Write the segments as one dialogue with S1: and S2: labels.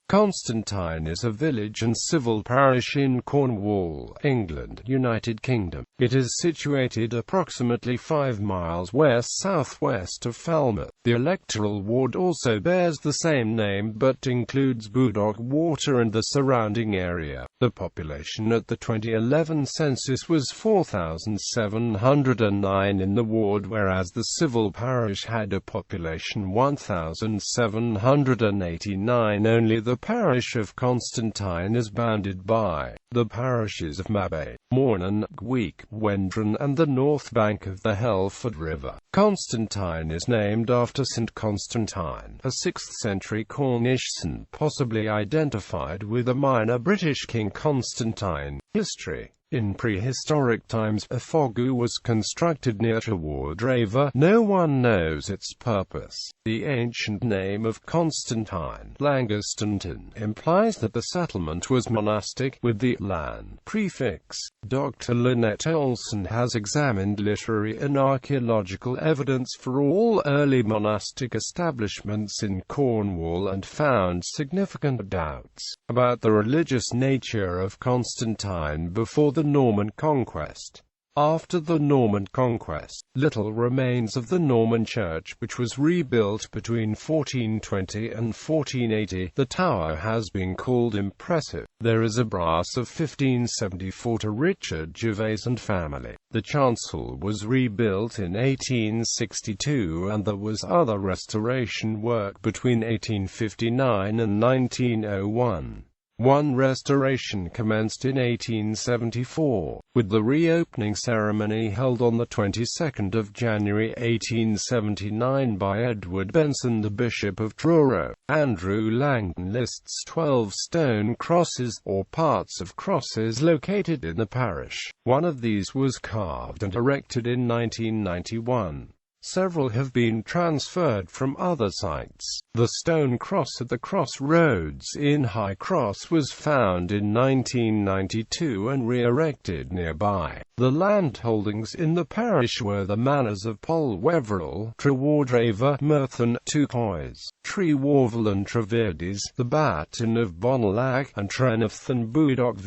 S1: Constantine is a village and civil parish in Cornwall, England, United Kingdom. It is situated approximately 5 miles west-southwest of Falmouth. The electoral ward also bears the same name but includes Budock Water and the surrounding area. The population at the 2011 census was 4,709 in the ward, whereas the civil parish had a population 1,789. Only the parish of Constantine is bounded by the parishes of Mabe, Mawnan, Gweek, Wendron, and the north bank of the Helford River. Constantine is named after St. Constantine, a 6th-century Cornish saint possibly identified with a minor British king Constantine. History. In prehistoric times, a fogu was constructed near Helford River. No one knows its purpose. The ancient name of Constantine, Constantine, implies that the settlement was monastic, with the "lan" prefix. Dr. Lynette Olson has examined literary and archaeological evidence for all early monastic establishments in Cornwall and found significant doubts about the religious nature of Constantine before the Norman conquest. After the Norman conquest, little remains of the Norman church, which was rebuilt between 1420 and 1480. The tower has been called impressive. There is a brass of 1574 to Richard Gervais and family. The chancel was rebuilt in 1862 and there was other restoration work between 1859 and 1901. One restoration commenced in 1874, with the reopening ceremony held on the 22nd of January 1879 by Edward Benson, the Bishop of Truro. Andrew Langton lists 12 stone crosses, or parts of crosses, located in the parish. One of these was carved and erected in 1991. Several have been transferred from other sites. The stone cross at the crossroads in High Cross was found in 1992 and re-erected nearby. The land holdings in the parish were the manors of Polweverell, Trewardrever, Merthon, Tucoys, Trewarvel and Treverdes, the Baton of Bonnelag, and Trenefth and Budock.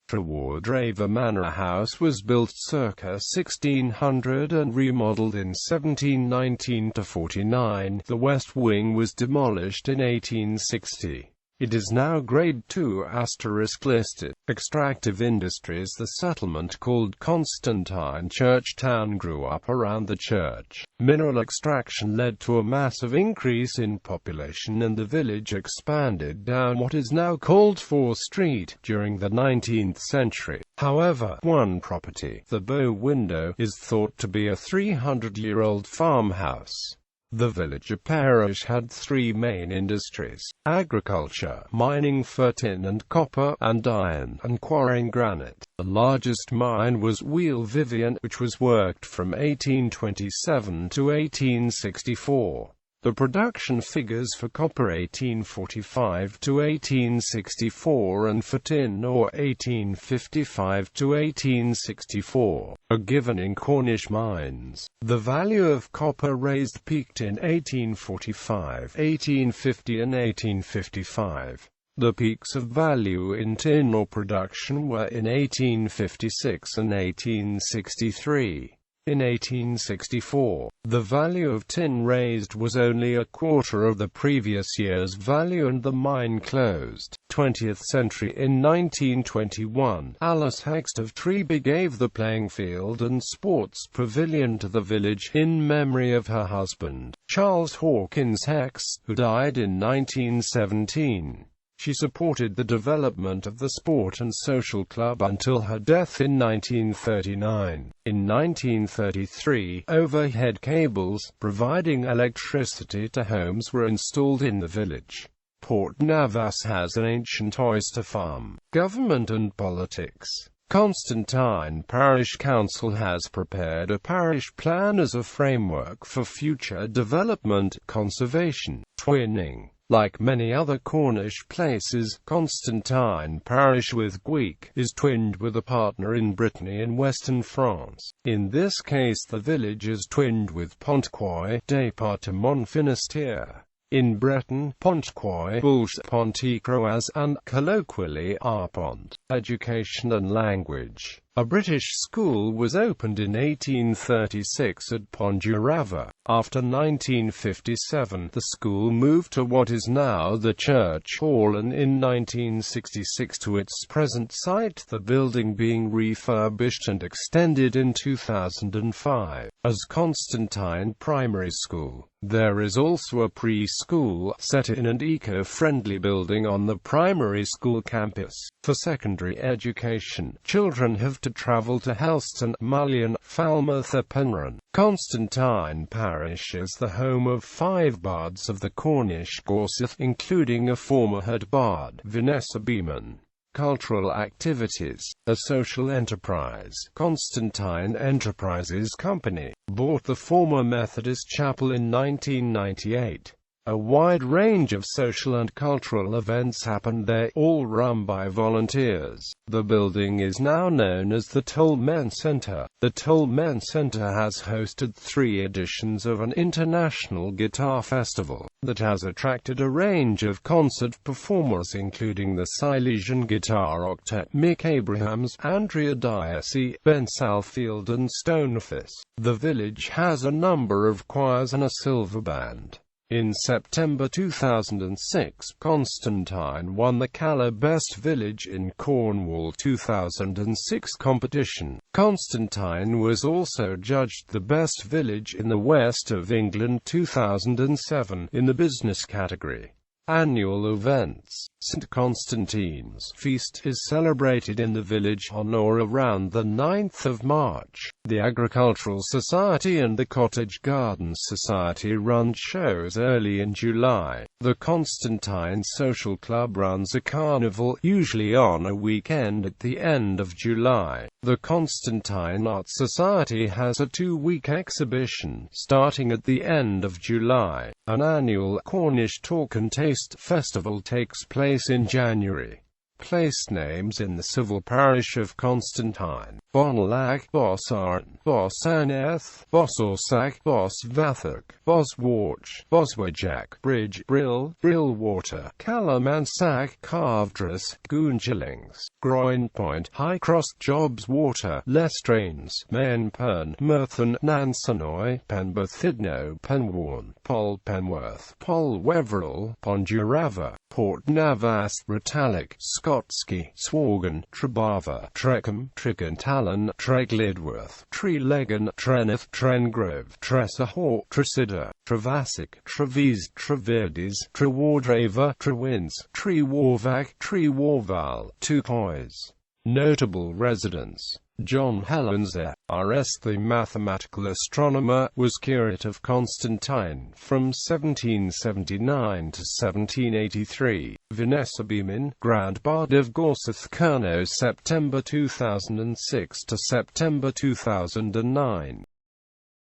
S1: Trewardrever Manor House was built circa 1600 and remodelled in 1719–49. The west wing was demolished in 1860. It is now Grade 2 * listed. Extractive Industries. The settlement called Constantine Church Town grew up around the church. Mineral extraction led to a massive increase in population and the village expanded down what is now called Fore Street during the 19th century. However, one property, the Bow Window, is thought to be a 300-year-old farmhouse. The village or parish had 3 main industries: agriculture, mining for tin and copper, and iron, and quarrying granite. The largest mine was Wheal Vivian, which was worked from 1827 to 1864. The production figures for copper 1845 to 1864 and for tin ore 1855 to 1864 are given in Cornish mines. The value of copper raised peaked in 1845, 1850 and 1855. The peaks of value in tin ore production were in 1856 and 1863. In 1864, the value of tin raised was only a quarter of the previous year's value and the mine closed. 20th century. In 1921, Alice Hext of Treby gave the playing field and sports pavilion to the village, in memory of her husband, Charles Hawkins Hext, who died in 1917. She supported the development of the Sport and Social Club until her death in 1939. In 1933, overhead cables, providing electricity to homes, were installed in the village. Port Navas has an ancient oyster farm. Government and politics. Constantine Parish Council has prepared a parish plan as a framework for future development, conservation, twinning. Like many other Cornish places, Constantine Parish with Gweek is twinned with a partner in Brittany in western France. In this case the village is twinned with Pontoise, Département Finistère. in Breton, Pontquoy, Bulsh, Ponticroaz, and, colloquially, Arpont. Education and language. A British school was opened in 1836 at Pondurava. After 1957, the school moved to what is now the Church Hall, and in 1966 to its present site, the building being refurbished and extended in 2005 as Constantine Primary School. There is also a preschool, set in an eco-friendly building on the primary school campus. For secondary education, children have to travel to Helston, Mullion, Falmouth-The. Constantine parish is the home of 5 bards of the Cornish Gorseth, including a former head bard, Vanessa Beeman. Cultural activities. A social enterprise. Constantine Enterprises Company bought the former Methodist chapel in 1998. A wide range of social and cultural events happen there, all run by volunteers. The building is now known as the Tolmen Centre. The Tolmen Centre has hosted 3 editions of an international guitar festival that has attracted a range of concert performers, including the Silesian Guitar Octet, Mick Abrahams, Andrea Diasi, Ben Salfield and Stonefist. The village has a number of choirs and a silver band. In September 2006, Constantine won the Cala Best Village in Cornwall 2006 competition. Constantine was also judged the Best Village in the West of England 2007 in the business category. Annual events. St. Constantine's feast is celebrated in the village on or around the 9th of March. The Agricultural Society and the Cottage Gardens Society run shows early in July. The Constantine Social Club runs a carnival, usually on a weekend at the end of July. The Constantine Art Society has a 2-week exhibition, starting at the end of July. An annual Cornish Talk and Taste Festival takes place in January. Place names in the civil parish of Constantine: Bonlac, Bosarn, Bosaneth, Bosorsac, Bosvathak, Boswarch, Boswajak, Bridge, Brill, Brillwater, Calamansac, Carvedras, Goonjillings, Groinpoint, Highcross, Jobs Water, Lestrains, Menpern, Merthon, Nansanoy, Penberthidno, Penworn, Pol Penworth, Pol Weverill, Pondurava, Port Navas, Retallick, Skotsky, Sworgan, Trebava, Treckham, Tregantallan, Treglidworth, Treleggan, Treneth, Trengrove, Tresahor, Tresida, Travasic, Treves, Treverdes, Trewardrava, Trewins, Trewarvac, Trewarval. 2 poys. Notable residents. John Helensor, R.S. the mathematical astronomer, was curate of Constantine from 1779 to 1783. Vanessa Beeman, Grand Bard of Gorseth Kerno, September 2006 to September 2009.